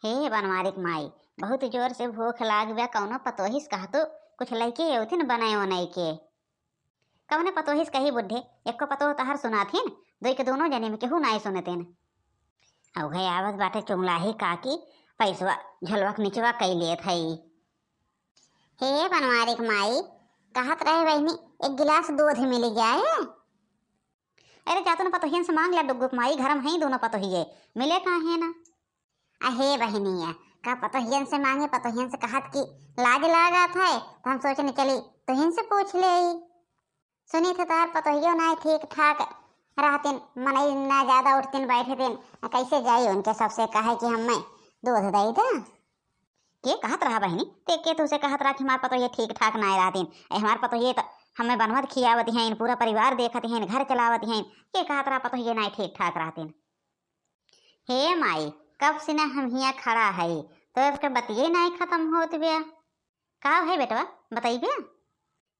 हे बनवारिक माई, बहुत जोर से भूख लाग गया। कौनो पतोहिस कहा तो कुछ लैके होथिन बनाए ओनाई के। कौने पतोहिस कही बुढ़े, एको पतोह तहर सुनाथिन, दो के दोनों जने में केहू नाई सुनतेन। अब है आवत बाटे चुंगलाही काकी पैसवा झलवक निचवा कई लेत हई। हे बनवारिक माई, कहत रहे बहनी एक गिलास दूध मिल जाए। अरे जातो न पतोहियन से मांग ला डुगुक माई, घर में ही दोनों पतोहिए मिले कहाँ है ना। अहे बहनिया का पतोहियन से मांगे, पतोहियन से कहत की लाज लागत है तो हम सोचने चली तुहिन से पूछ ले। सुनी थे तार पतोहियो ना ठीक ठाक रहतिन, मनई ना ज्यादा उठतिन बैठे दिन, कैसे जाई उनके सबसे कहे कि हमें दूध दई दा। के कहत रहा बहनी ते के तुसे कहत रहा कि हमार पतोहिए ठीक ठाक ना रहतिन। हमार पतोहिए तो हमें बनवत खियावत हैं, पूरा परिवार देखत हैं, घर चलावत हैं। के कहत रहा पतोहिए ना ठीक ठाक रहतिन। हे माई, कब से ना हम हिया खड़ा है तो इसके बतिये नहीं खत्म होत बिया। का है बेटवा बताइए।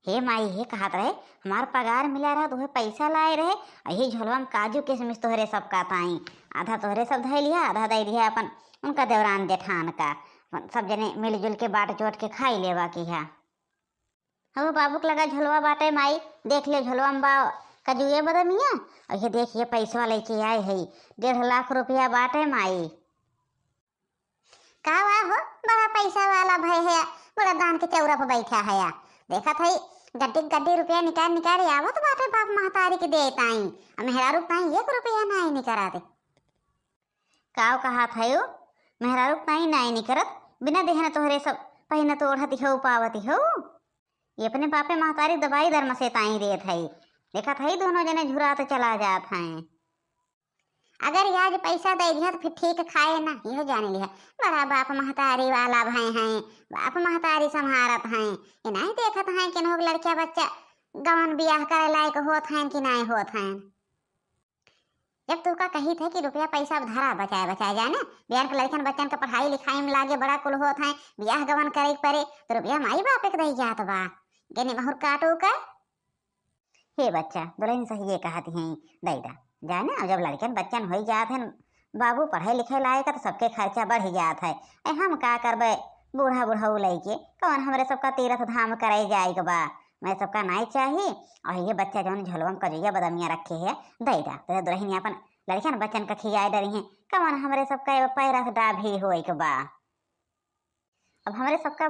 हे माई हे कहत रहे हमार पगार मिला रहा तो पैसा लाए रहे, यही झोलवा में काजू किशमिश तोहरे सब का ताई, आधा तोहरे सब धै लिया, आधा दे दिया अपन उनका देवरान जेठान का, सब जने मिलजुल के बाट चोट के खाई लेवा की है। हम बाबूक लगा झोलवा बाटे माई, देख ले झोलवा में बा कजुए बदमिया, और ये देखिए पैसा लेके आए है 1.5 लाख रुपया बाटे माई। का हो बड़ा पैसा वाला भाई है, बड़ा दान के चौरा पर बैठा है। देखा था गड्डी गड्डी रुपया निकाल निकाल आवत बाटे बाप महतारी के दे ताई, मेहरारू ताई 1 रुपया नहीं निकरा दे। काव कहा था यो मेहरारू ताई नहीं निकरत, बिना देहना तोहरे सब पहिना तो ओढ़ती हो पावती हो। ये अपने बापे महतारी दवाई दर से ताई देत है। देखा था दोनों जने झुरा तो चला जात हैं। अगर याज पैसा दे दिया तो फिर ठीक खाए ना, यह जाने लिया बड़ा बाप महतारी वाला भाई हैं, बाप महतारी संहारत हैं। ये नहीं देखत हैं कि नोग लड़किया बच्चा गवन बियाह करे लायक होत हैं कि नहीं होत हैं। जब तू का कही थे कि रुपया पैसा धरा बचाए बचाए जाए ना, बिहार के लड़कन बच्चन का पढ़ाई लिखाई में लागे बड़ा कुल होत हैं, बियाह गवन करे परे तो रुपया माई बाप के दे जात बा, गने बहुर काटू का। हे बच्चा दुल्हन सही ये कहती हैं दैदा जाने, अब जब लड़कन बच्चन हो जात हैं बाबू पढ़े लिखे लायक तो सबके खर्चा बढ़ जात है। हम का करबे बूढ़ा बूढ़ा लैके कौन हमारे सबका तीर्थ धाम करे जाए बा, मैं सबका नहीं चाहिए। और ये बच्चा जौन झोलवा में कजुआ बदमिया रखे है दैदा तो दुल्हन अपन लड़कन बच्चन का खियाए डरी है, कौन हमारे सबका पैरा से डाभी हो बा। अब हमारे सबका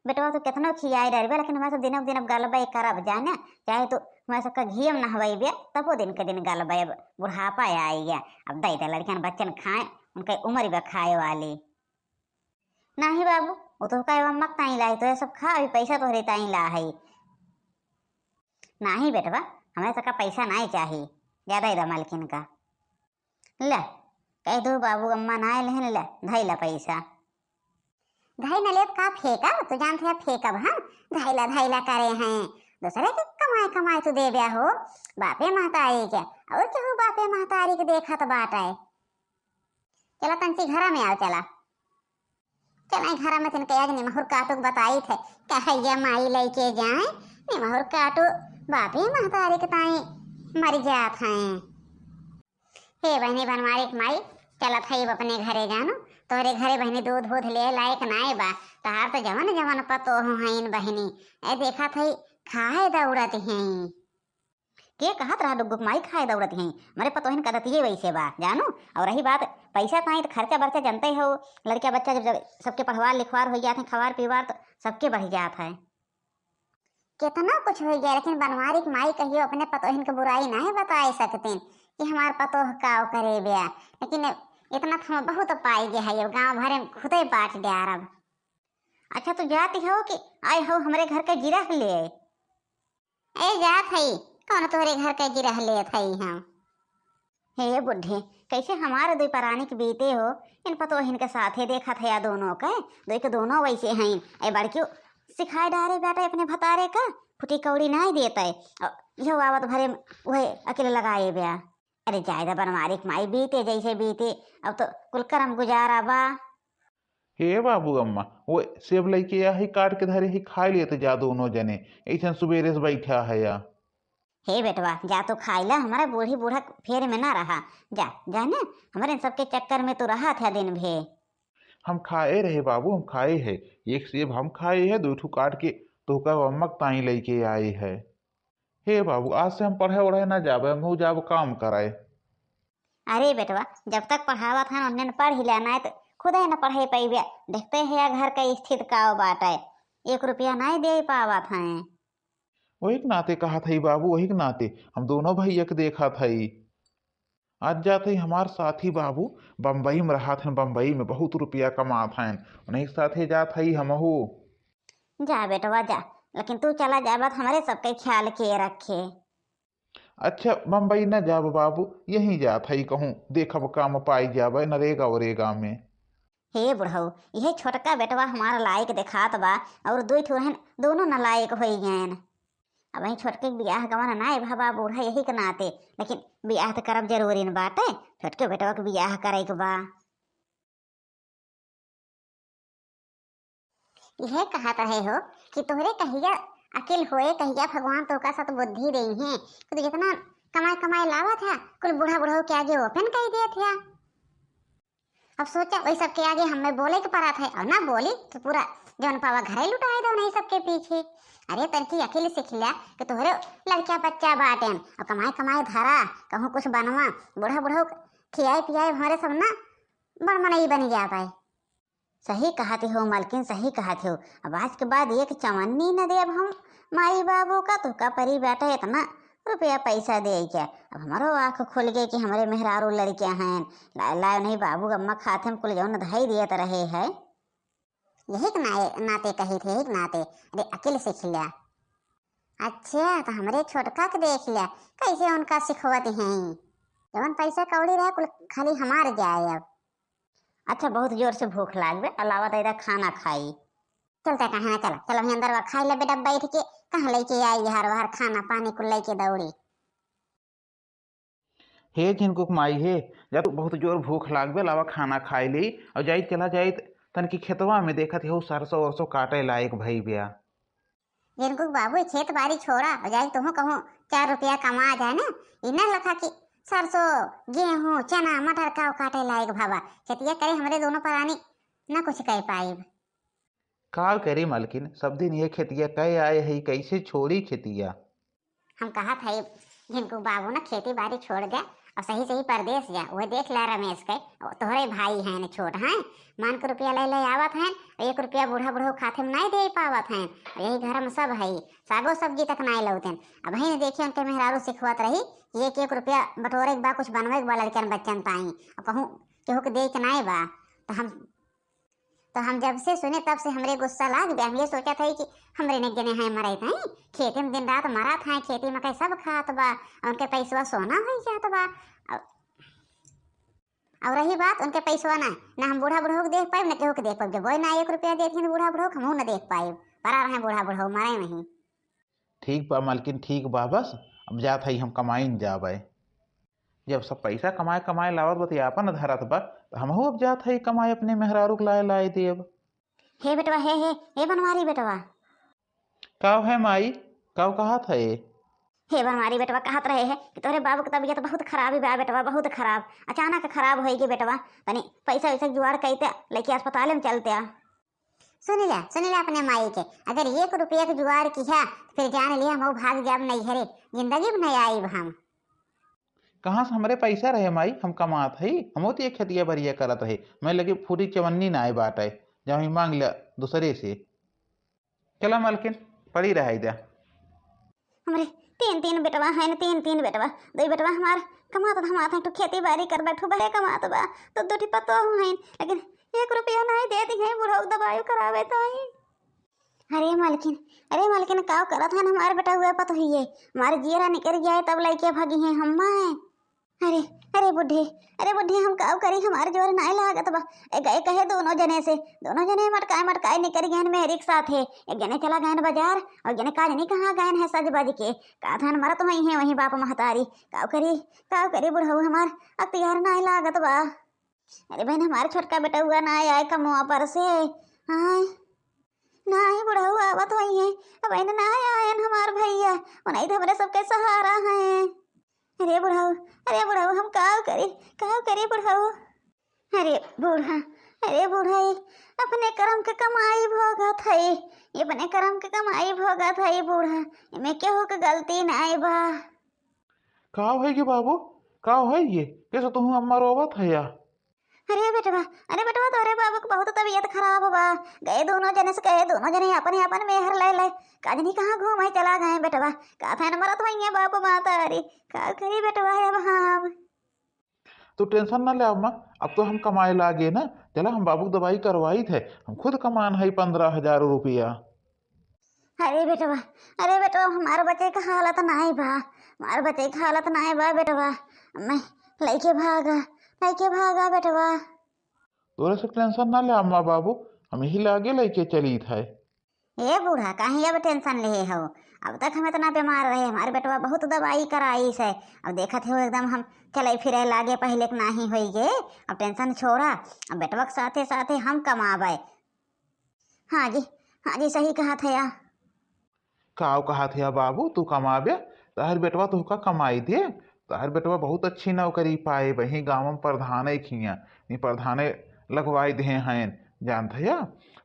बेटवा तो कितना खियाए डरबे, लेकिन हमारे सब दिन दिन गलबे करब जाने, चाहे तो हमारे सबका घी में नहवाइबे तबो दिन के दिन गलबे, अब बुढ़ापा आई गया। अब दैदा लड़कियां बच्चन खाए उनका उम्र भी खाए वाली नहीं बाबू, वो तो का मक ताई लाई तो सब खा, अभी पैसा तो ताई ला है नहीं बेटवा, हमें सबका पैसा नहीं चाहिए ज्यादा ही मालकिन का। ले कह दो बाबू अम्मा ना ले ले धई ला पैसा, धाई न ले का फेंका तो जानते हैं फेंकब हम, धाइला करे हैं दूसरे के कमाए कमाए तो दे ब्या हो बापे महतारी के, और क्या हो बापे महतारी के देखा तो बाट है। चला तंची घरा में आओ, चला चला घरा में तिनके आज निमहुर काटू बताई थे कहैया माई लेके जाए, निमहुर काटू बापे महतारी के ताई मर जात हैं। हे बहनी बनवारी माई चला था अपने घरे जानो, तोहरे घरे बहनी दूध बूध ले लायक नाय बा, तहार तो जवन जवन पतो हैं बहनी, ए देखा थई खाए दौड़त हैं। के कहत रहा डुगुक माई खाए दौड़त हैं, हमारे पतोहिन कदत ये वैसे बा जानो। और रही बात पैसा ताई तो खर्चा बर्चा जनते हो, लड़किया बच्चा जब सबके पढ़वार लिखवार हो जाते हैं, खवार पीवार तो सबके बढ़ जात है। कितना कुछ हो गया, लेकिन बनवारी माई कहियो अपने पतोहिन के बुराई नहीं बता सकते कि हमार पतोह काव करे ब्या, लेकिन इतना तो हम बहुत पाई गया है, गाँव भरे में खुदे बांट दे आरब। अच्छा तो जाती हो कि आए हो हमारे घर का गिरह ले, ए जात है कौन तोहरे घर का गिरह ले थई हम। हे बुढ़े कैसे हमारे दो परानी के बीते हो, इन पतोहिन के साथे देखा था या दोनों का, दो के दोनों वैसे हैं। ए बड़क्यों सिखाए डारे बेटा अपने भतारे का फुटी कौड़ी नहीं देता है, यो आवत भरे वही अकेले लगाए ब्या। अरे जायदा बनवारी माई बीते जैसे बीते, अब तो कुल करम गुजारा बा। हे बाबू अम्मा वो सेब लैके या ही काट के धरे ही खा लिए तो जा दोनों जने ऐसा सुबेरे से बैठा है या। हे बेटवा जा तो खाइला, हमारा बूढ़ी बूढ़ा फेर में ना रहा, जा जाने हमारे सबके चक्कर में तो रहा था दिन भे। हम खाए रहे बाबू, हम खाए है। एक सेब हम खाए है, 2 ठू काट के तोहका अम्मक ताई लेके आए है। हे बाबू, आज से हम पढ़े वढ़े ना जाबे, हम जाब काम कराए। अरे बेटवा, जब तक पढ़ावत हन उन्हें पढ़ ही लेना है तो खुद ही न पढ़े पैबे। देखते है घर का स्थिति का बाटे, 1 रुपया नहीं दे पावत हैं। वही के नाते कहा था बाबू, वही के नाते हम दोनों भैया के देखा था। आज जाते ही हमार साथी बाबू बम्बई में रहा था, बम्बई में बहुत रुपया कमा था, उन्हीं के साथे जात हई हमहू। जा बेटवा जा, लेकिन तू चला जाबत हमारे सबके ख्याल किए रखे। अच्छा, बम्बई न जाब बाबू, यहीं जात हई कहूँ, देखब काम पाई जाब नरेगा वरेगा में। हे बुढ़ऊ, यह छोटका बेटवा हमारा लायक दिखात बा और दो ठो हन दोनों न लायक हो गए। अब वही छोटके के बियाह गवन ना भाबा बूढ़ा यही के नाते, लेकिन बियाह तो करब जरूरी न बाटे। छोटके बेटवा के बियाह करे के बा। यह कहत रहे हो कि तोहरे कहिया अकिल होए, कहिया भगवान तो का साथ बुद्धि दे हैं कि जितना कमाई कमाई लावा था कुल बूढ़ा बूढ़ा के आगे ओपन कर दिया था। अब सोचा वही सबके आगे हमें बोले के पड़ा था, और ना बोली तो पूरा जौन पावा घर ही लुटाए दो नहीं सबके पीछे। अरे तनकी अकेले से खिला कि तोहरे लड़का बच्चा बाटेन और कमाई कमाई धरा कहूँ कुछ बनवा, बूढ़ा बूढ़ा खियाए पियाए हमारे सब ना बड़ मनई बन जा पाए। सही कहते हो मालकिन, सही कहते हो। अब आज के बाद एक चवन्नी न दे अब हम माई बाबू का, तो का परी बेटा इतना रुपया पैसा दे क्या। अब हमारो आँख खुल गए कि हमारे मेहरारू लड़कियाँ हैं, लाए नहीं बाबू अम्मा खाते हम कुल जौन धई दिए तो रहे है। यही नाते कही थे, यही नाते। अरे अकेले से खिला। अच्छा तो हमारे छोटका के देख लिया कैसे उनका सिखवत हैं, जवन पैसा कौड़ी रहे कुल खाली हमार जाए। अब अच्छा बहुत जोर से भूख लागबे, अलावा तेरा खाना खाई। चलता कहाँ ना, चला चलो अंदर खाई ले बेटा बैठ के, कहाँ लेके आई हर बाहर खाना पानी को लेके दौड़ी। हे जिनको माई हे, जा तो बहुत जोर भूख लागबे, लावा खाना खाई ली और जाई चला जाई तन की खेतवा में देखत हो सरसों वरसों काटे लायक भई बिया। जिनको बाबू खेत बाड़ी छोड़ा और जाए तुम कहूँ 4 रुपया कमा जाए ना, इना लखा कि सरसों गेहूँ चना मटर का काटे लायक भावा खेतिया करे हमारे दोनों परानी ना कुछ कह पाए। का करे मालकिन, सब दिन ये खेतिया कह आए है, कैसे छोड़ी खेतिया। हम कहा था जिनको बाबू ना खेती बाड़ी छोड़ गया और सही सही परदेश जा, वह देख ला रमेश के तोहरे भाई हैं न छोट हैं, मान के रुपया ले आवत हैं, 1 रुपया बूढ़ा बूढ़ा खाते में नहीं दे पावत हैं। यही घर में सब है, सागो सब्जी तक नहीं लौतेन। अब वही देखिए उनके मेहरारू सिखवत रही कि 1 रुपया बटोरे के बा कुछ बनवे के बा लड़कन बच्चन ताई, और कहूँ केहू के दे के नहीं बा। तो हम जब से सुने तब से हमरे गुस्सा लाग गया। हम ये सोचा था कि हमरे ने जने हैं मरे थे खेती में दिन रात मरा था, खेती में कहीं सब खात बा, उनके पैसवा सोना हो जात बा। और रही बात उनके पैसवा ना हम बूढ़ा बूढ़ा को देख पाए न केहू के देख पाए। जब वही ना 1 रुपया देती है बूढ़ा बूढ़ा हम न देख पाए, परा रहे बूढ़ा बूढ़ा मरे नहीं। ठीक बा मालकिन, ठीक बा, बस अब जात हई हम कमाई न जाबे। जब सब पैसा कमाए कमाए लावत बा अपन धरत बा, तो हमहू अब जात हई कमाए अपने मेहरारू के लाए लाए देब। हे बेटवा हे बनवारी बेटवा। काव है माई, काव कहा था ये। हे बनवारी बेटवा कहत रहे है कि तोरे बाबू की तबीयत बहुत खराब ही बा बेटवा, बहुत खराब, अचानक खराब होगी बेटवा, तनी पैसा वैसा जुगाड़ करते लेके अस्पताल में चलते आ। सुन लिया अपने माई के, अगर 1 रुपया के जुगाड़ की है फिर जान लिया हम भाग जाब नहीं घरे, जिंदगी में नहीं आई हम। कहाँ से हमारे पैसा रहे माई, हम कमात हई, हम तो ये खेतिया बरिया करत है। मैं लगे पूरी चवन्नी ना आए बाट है, जब हम मांग लिया दूसरे से। चला मालकिन पड़ी रहा इधर। हमारे 3 बेटवा है न, 3 बेटवा, 2 बेटवा हमार कमात हमात है तो खेती बाड़ी कर बैठो बहे कमात बा, तो 2 पतो है लेकिन 1 रुपया नहीं देती है, बुढ़ऊ दवाई करावे तो ही। अरे मालकिन काव करत है हमारे बेटा हुआ पतो ही है, हमारे जियरा निकल गया है तब लड़के भागी हैं हम। अरे बुढ़ी हम काव करी, हमारे जोर नहीं लागत बा। गए कहे दोनों जने मटकाए निकल गए मेरे साथ है। एक जने चला गए बाजार और जने का जने कहाँ गए हैं सज बज के, का धन मरत वही है वही बाप महतारी। काव करी बुढ़ऊ हमार अख्तियार नहीं लागत बा। अरे बहन हमारे छोटका बेटा हुआ ना आए कमुआ पर से, नहीं बुढ़ऊ आवत वही है, अब ना आए हमार भैया, नहीं तो हमारे सबके सहारा है। अरे बुढ़ऊ हम काव करी बुढ़ऊ। अरे बूढ़ाई, अपने कर्म के कमाई भोगत है, ये अपने कर्म के कमाई भोगत है बूढ़ा, इमे केहू के गलती नहीं बा। का है कि बाबू, का है ये, कैसे तुम अम्मा रोवत है या? अरे बेटवा, अरे बेटवा, तोरे बाबू के बहुत तबीयत खराब बा। गए दोनों जने से, गए दोनों जने अपन अपन मेहर ले ले, काजनी कहाँ घूमे चला गए बेटवा। का था न मरत भैया बाप माता, अरे का करी बेटवा अब हम। तो टेंशन ना ले अम्मा, अब तो हम कमाए लागे ना। चला हम बाबू की दवाई करवाई थे, हम खुद कमान है 15,000 रुपया। अरे बेटवा, अरे बेटवा, हमारे बच्चे का हालत नहीं बा, हमारे बच्चे की हालत नहीं बा बेटवा। मैं लेके भागा, लेके भागा बेटवा। तोरे से टेंशन ना ले अम्मा बाबू, हम यही लागे लेके चली थे। ए बूढ़ा, काहे अब टेंशन ले हो? अब तक हम इतना बीमार रहे, हमारे बेटवा बहुत दवाई कराई से, अब देखत हो एकदम हम चले फिरे लागे, पहले के नाही होई गे। अब टेंशन छोड़ा, अब बेटवा के साथे साथे हम कमावे। हाँ जी, हाँ जी, सही कहा था या। काव कहा थे बाबू, तू कमाबे, तहर बेटवा तुहका कमाई दे। तहर बेटवा बहुत अच्छी नौकरी पाए, वही गाँव में प्रधान खिया, नहीं प्रधाने लगवाई दे हैं। जानते या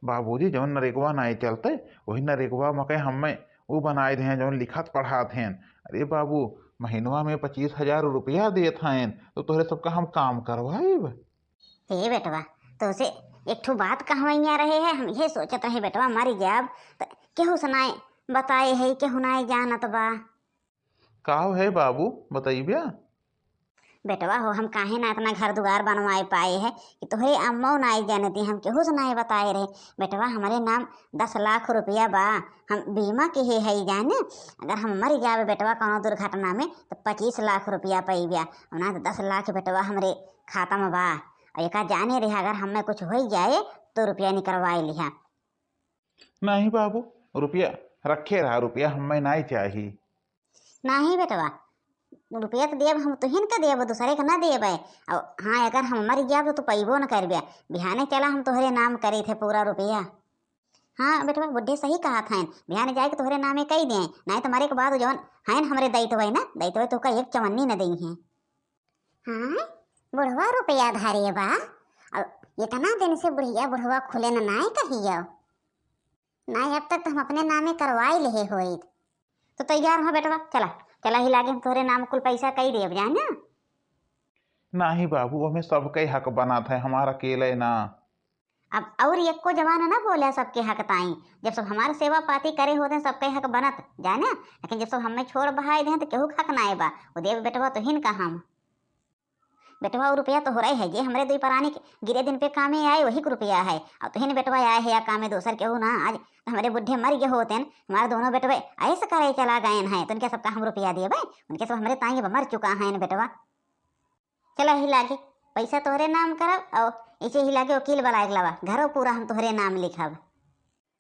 बाबूजी, जौन नरेगवा नहीं चलते वही नरेगवा मके हमें वो बनाए दे हैं, जौन लिखत पढ़ाते हैं। अरे बाबू, महीनवा में 25,000 रुपया देते हैं, तो तोहरे सबका हम काम करवाइब। हे बेटवा, तो उसे एक ठो बात कहवैया रहे है, हम ये सोचत रहे बेटवा मरी जाब तो केहू सुनाए बताए है, केहू नहीं जानत बा। काव है बाबू, बताइए। बेटवा हो, हम काहे ना इतना घर दुआर बनवाए पाए है कि तोहरे अम्मा नहीं जानती, हम केहू से नहीं बताए रहे। बेटवा हमारे नाम 10 लाख रुपया बा, हम बीमा के है जाने। अगर हम मर जावे बेटवा कोनो दुर्घटना में तो 25 लाख रुपया पैबिया, ना तो 10 लाख बेटवा हमारे खाता में बा। और एक जाने रहा, अगर हमें कुछ हो जाए तो रुपया निकलवाए लिहा। नहीं बाबू, रुपया रखे रहा, रुपया हमें नहीं चाहिए। नहीं बेटवा, रुपया तो देब हम, तुहिन का देब, दूसरे का ना देब। और हाँ, अगर हम मर जाब तो पैबो न करबिया, बिहाने चला हम तोहरे नाम करे थे पूरा रुपया। हाँ बेटवा, बुढ़े सही कहा था, बिहाने जाए के तोहरे नामे कही दें, नहीं तो मरे के बाद जौन है हमारे दैतवे ना, दैतवे तो का एक चवन्नी न दई है। हाँ, बुढ़वा रुपया धारे बा, और इतना दिन से बुढ़िया बुढ़वा खुले न नाय कहियो नहीं, अब तक तो हम अपने नामे करवाई ले होई। तो तैयार हो बेटवा, चला चला ही लागे, हम तोहरे नाम कुल पैसा कही देब जाना। नहीं बाबू, हमें सबके हक बना था, हमारा अकेले ना। अब और एक को जमाना ना बोला सबके हक ताई, जब सब हमारे सेवा पाती करे होते हैं सबके हक बनत जाना, लेकिन जब सब हमें छोड़ बहाई दे तो केहू हक ना बा, वो देव बेटवा तो हिन का हम। बेटवा वो रुपया तो हो रहा है, ये हमारे दुई परानी गिरे दिन पे कामे आए वही को रुपया है, और तुहिन बेटवा आए है या कामे दोसर केहू ना। आज हमारे बुढ़े मर गए होते हैं, हमारे दोनों बेटवे ऐसे करे चला गए हैं, तो उनके सबका हम रुपया दिए भाई, उनके सब हमारे ताई मर चुका है बेटवा। चलो ही लागे पैसा तोहरे नाम करब, और इसे ही लागे वकील वाला एक लवा, घरों पूरा हम तोहरे नाम लिखब।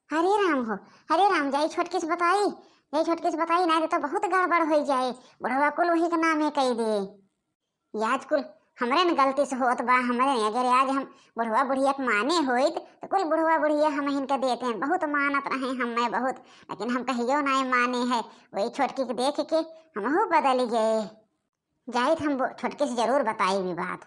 हरे राम हो, हरे राम, जाई छोटकी से बताई, जाई छोटकी से बताई, नहीं तो बहुत गड़बड़ हो जाए, बुढ़वा कुल वही का नाम है कही दे। आज कुल हमरे न गलती से होत बा, हमरे अगर आज हम बुढ़वा बुढ़िया के माने होइत तो कुल बुढ़वा बुढ़िया हम इनका देते हैं, बहुत मानत रहे हमें बहुत, लेकिन हम कहियो नहीं माने है, वही छोटकी के देख के हम बदल गए। जाइत हम छोटकी से जरूर बताई भी बात।